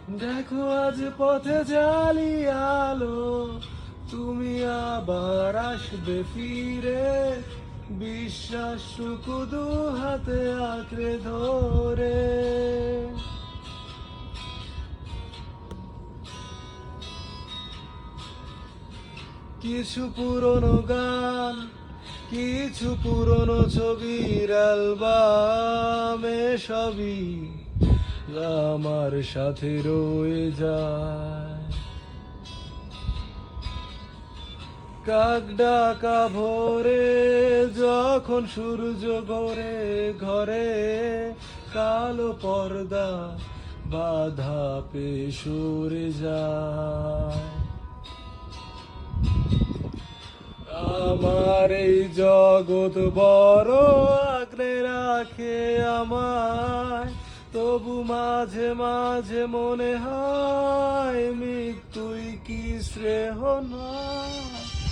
দেখো আজ পথে জালি আলো, তুমি আবার আসবে ফিরে, বিশ্বাসটুকু দু হাতে আঁকড়ে ধরে। কিছু পুরনো গান, কিছু পুরনো ছবির অ্যালবামে সবই আমার সাথে রয়ে যায়। কাক ডাকা ভোরে যখন সূর্য ঘরে ঘরে, কালো পর্দা বাধা পেয়ে সরে যায়। আমার এই জগৎ বড় আঁকড়ে রাখে আমায়, তবু মাঝে মাঝে মনে হয় মৃত্যুই কি শ্রেয় নয়।